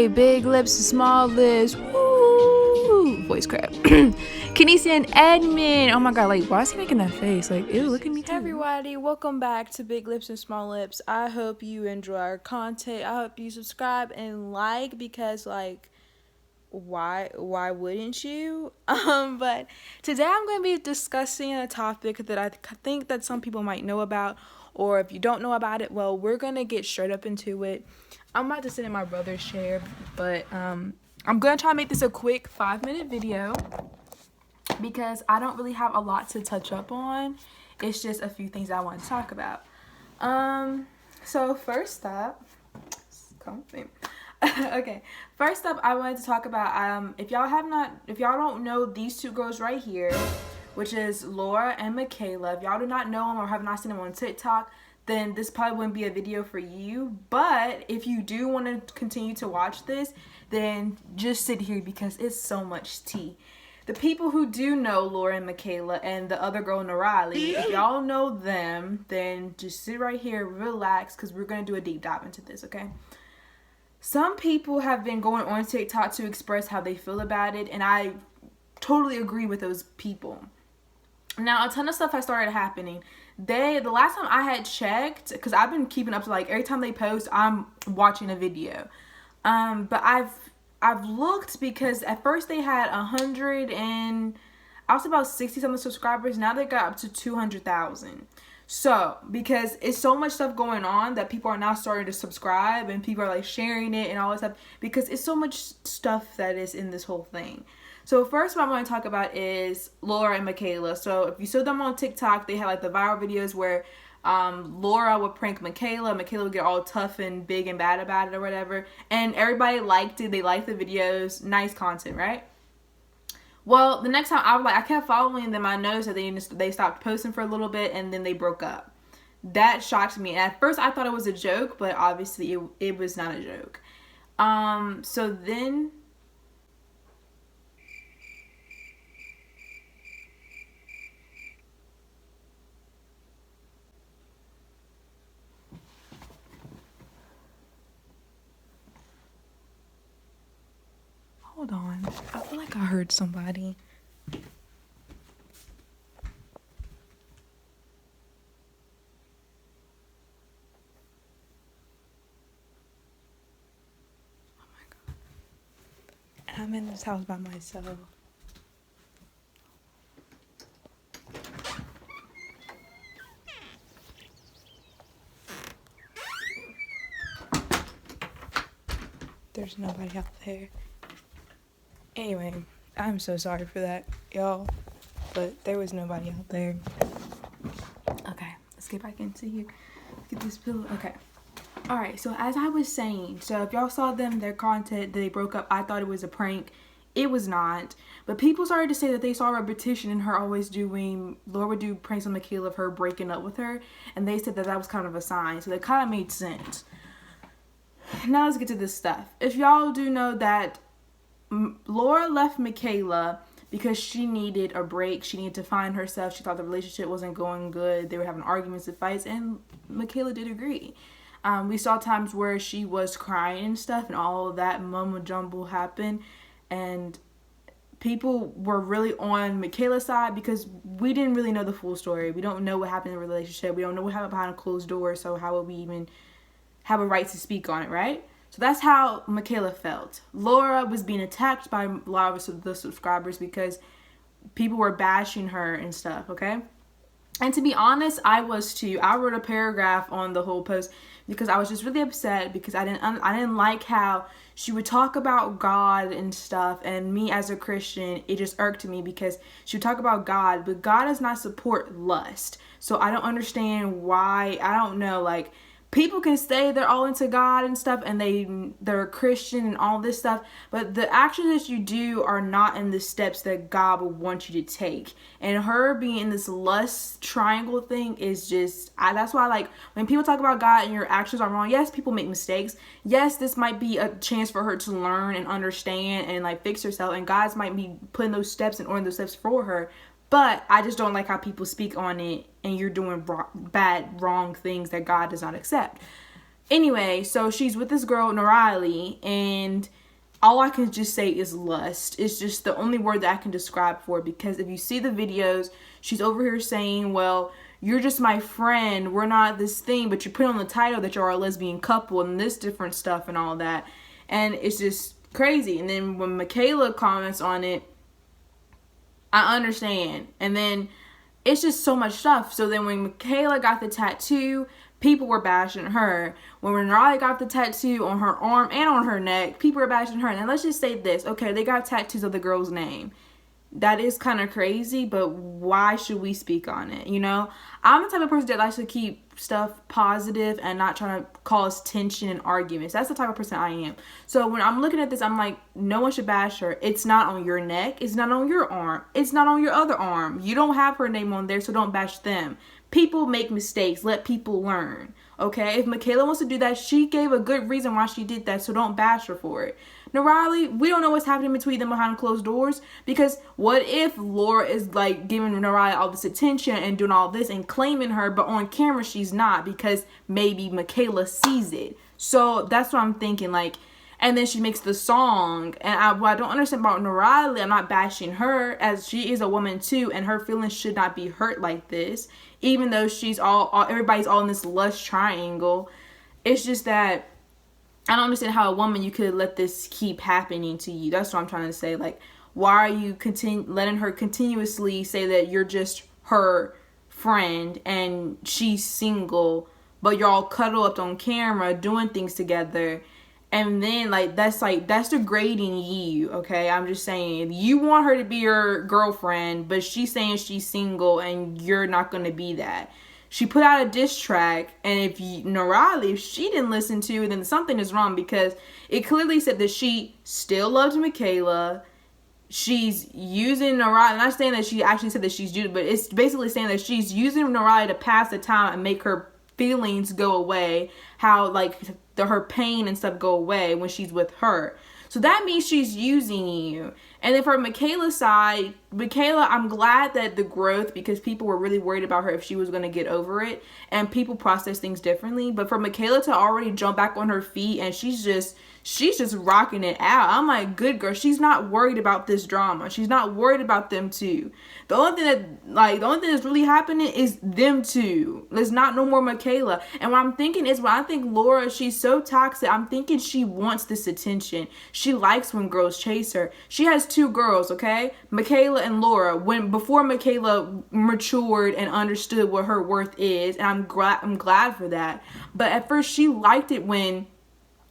Hey, big lips and small lips. Woo! Voice crack. Kinesia and Edmund. Oh my god, like, why is he making that face? Like, ew, look at me too. Hey everybody, welcome back to Big Lips and Small Lips. I hope you enjoy our content. I hope you subscribe and like because why wouldn't you? But today I'm going to be discussing a topic that I think that some people might know about, or if you don't know about it, well, we're going to get straight up into it. I'm about to sit in my brother's chair, but I'm going to try to make this a quick 5-minute video because I don't really have a lot to touch up on. It's just a few things I want to talk about. So first up, okay. First up, I wanted to talk about if y'all don't know these two girls right here, which is Laura and Michaela. If y'all do not know them or have not seen them on TikTok, then this probably wouldn't be a video for you. But if you do want to continue to watch this, then just sit here because it's so much tea. The people who do know Laura and Michaela and the other girl, Nirali, if y'all know them, then just sit right here, relax, because we're going to do a deep dive into this, okay? Some people have been going on TikTok to express how they feel about it, and I totally agree with those people. Now, a ton of stuff has started happening. The last time I had checked, because I've been keeping up to, like, every time they post, I'm watching a video. But I've looked because at first they had 100 and I was about 60 something subscribers. Now they got up to 200,000. So because it's so much stuff going on that people are now starting to subscribe and people are like sharing it and all this stuff because it's so much stuff that is in this whole thing. So first what I want to talk about is Laura and Michaela. So if you saw them on TikTok, they had like the viral videos where Laura would prank Michaela would get all tough and big and bad about it or whatever, and everybody liked it. They liked the videos. Nice content, right? Well, the next time I kept following them, I noticed that they stopped posting for a little bit and then they broke up. That shocked me. And at first I thought it was a joke, but obviously it was not a joke. So then hold on. I feel like I heard somebody. Oh my god. And I'm in this house by myself. There's nobody out there. Anyway, I'm so sorry for that, y'all, but there was nobody out there. Okay, let's get back into here. Get this pillow. Okay. Alright, so as I was saying, so if y'all saw their content, they broke up, I thought it was a prank. It was not. But people started to say that they saw a repetition in her Laura would do pranks on Michaela of her breaking up with her, and they said that was kind of a sign, so that kind of made sense. Now let's get to this stuff. If y'all do know that Laura left Michaela because she needed a break. She needed to find herself. She thought the relationship wasn't going good. They were having arguments and fights, and Michaela did agree. We saw times where she was crying and stuff, and all of that mumbo jumbo happened, and people were really on Michaela's side because we didn't really know the full story. We don't know what happened in the relationship. We don't know what happened behind a closed door, so how would we even have a right to speak on it, right? So that's how Michaela felt. Laura was being attacked by a lot of the subscribers because people were bashing her and stuff, okay? And to be honest, I was too. I wrote a paragraph on the whole post because I was just really upset because I didn't like how she would talk about God and stuff, and me as a Christian, it just irked me because she would talk about God, but God does not support lust. So I don't understand why. I don't know, like, people can say they're all into God and stuff and they're Christian and all this stuff, but the actions that you do are not in the steps that God would want you to take. And her being in this lust triangle thing is just, that's why, like, when people talk about God and your actions are wrong, yes, people make mistakes. Yes, this might be a chance for her to learn and understand and, like, fix herself, and God might be putting those steps and ordering those steps for her. But I just don't like how people speak on it and you're doing wrong things that God does not accept. Anyway, so she's with this girl, Naraili, and all I can just say is lust. It's just the only word that I can describe for it, because if you see the videos, she's over here saying, well, you're just my friend, we're not this thing, but you put on the title that you're a lesbian couple and this different stuff and all that. And it's just crazy. And then when Michaela comments on it, I understand. And then it's just so much stuff. So then when Michaela got the tattoo, people were bashing her. When Naraili got the tattoo on her arm and on her neck, people were bashing her. And let's just say this. Okay, they got tattoos of the girl's name. That is kind of crazy, but why should we speak on it, you know? I'm the type of person that likes to keep stuff positive and not trying to cause tension and arguments. That's the type of person I am. So when I'm looking at this, I'm like, no one should bash her. It's not on your neck. It's not on your arm. It's not on your other arm. You don't have her name on there, so don't bash them. People make mistakes. Let people learn, okay? If Michaela wants to do that, she gave a good reason why she did that, so don't bash her for it. Naraili, we don't know what's happening between them behind closed doors, because what if Laura is like giving Naraili all this attention and doing all this and claiming her, but on camera she's not, because maybe Michaela sees it. So that's what I'm thinking, like, and then she makes the song, and what I don't understand about Naraili, I'm not bashing her, as she is a woman too, and her feelings should not be hurt like this, even though she's everybody's all in this lust triangle. It's just that I don't understand how a woman, you could let this keep happening to you. That's what I'm trying to say. Like, why are you letting her continuously say that you're just her friend and she's single, but you're all cuddled up on camera doing things together? And then, that's degrading you, okay? I'm just saying, you want her to be your girlfriend, but she's saying she's single and you're not going to be that. She put out a diss track, and if Naraili, if she didn't listen to it, then something is wrong, because it clearly said that she still loves Michaela. She's using Naraili, not saying that she actually said that she's Judah, but it's basically saying that she's using Naraili to pass the time and make her feelings go away, how her pain and stuff go away when she's with her. So that means she's using you. And then for Michaela's side, Michaela, I'm glad that the growth, because people were really worried about her if she was going to get over it, and people process things differently. But for Michaela to already jump back on her feet and she's just rocking it out, I'm like, good girl. She's not worried about this drama. She's not worried about them two. The only thing that's really happening is them two. There's not no more Michaela. And what I'm thinking is, when I think Laura, she's so toxic, I'm thinking she wants this attention. She likes when girls chase her. She has two girls, okay? Michaela and Laura. Before Michaela matured and understood what her worth is, and I'm glad for that. But at first she liked it when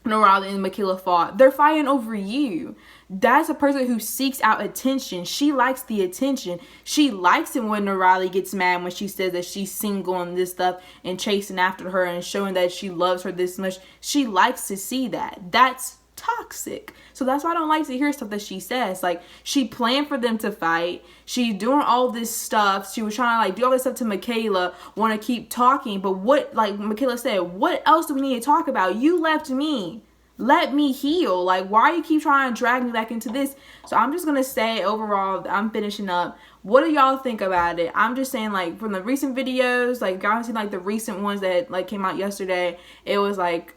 Naraili and Michaela fought. They're fighting over you. That's a person who seeks out attention. She likes the attention. She likes it when Naraili gets mad when she says that she's single and this stuff, and chasing after her and showing that she loves her this much. She likes to see that. That's toxic. So that's why I don't like to hear stuff that she says. Like, she planned for them to fight. She's doing all this stuff. She was trying to do all this stuff to Michaela, want to keep talking. But what, like Michaela said, what else do we need to talk about? You left me. Let me heal. Like, why you keep trying to drag me back into this? So I'm just going to say, overall, I'm finishing up. What do y'all think about it? I'm just saying, like, from the recent videos, like, y'all seen, like, the recent ones that, like, came out yesterday, it was, like,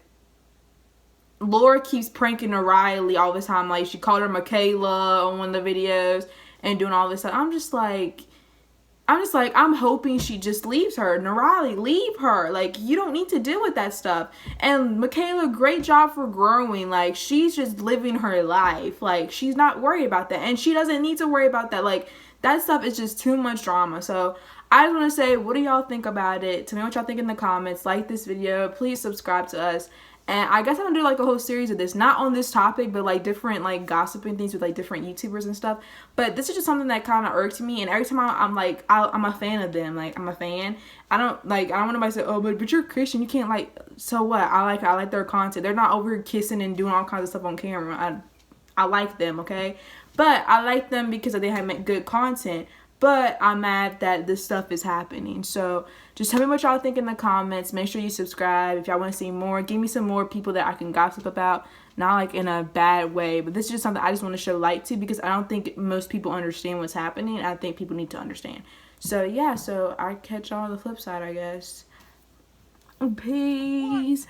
Laura keeps pranking Naraili all the time. Like, she called her Michaela on one of the videos and doing all this stuff. I'm just like, I'm hoping she just leaves her. Naraili, leave her. Like, you don't need to deal with that stuff. And Michaela, great job for growing. Like, she's just living her life. Like, she's not worried about that. And she doesn't need to worry about that. Like, that stuff is just too much drama. So, I just want to say, what do y'all think about it? Tell me what y'all think in the comments. Like this video. Please subscribe to us. And I guess I'm gonna do like a whole series of this, not on this topic, but like different like gossiping things with like different YouTubers and stuff. But this is just something that kind of irked me, and every time I'm like, I'm a fan of them. Like, I'm a fan. I don't want anybody to say, oh, but you're Christian, you can't, like, so what? I like their content. They're not over here kissing and doing all kinds of stuff on camera. I like them, okay? But I like them because they have made good content. But I'm mad that this stuff is happening. So just tell me what y'all think in the comments. Make sure you subscribe if y'all want to see more. Give me some more people that I can gossip about. Not like in a bad way. But this is just something I just want to show light to, because I don't think most people understand what's happening. I think people need to understand. So yeah, so I'll catch y'all on the flip side, I guess. Peace.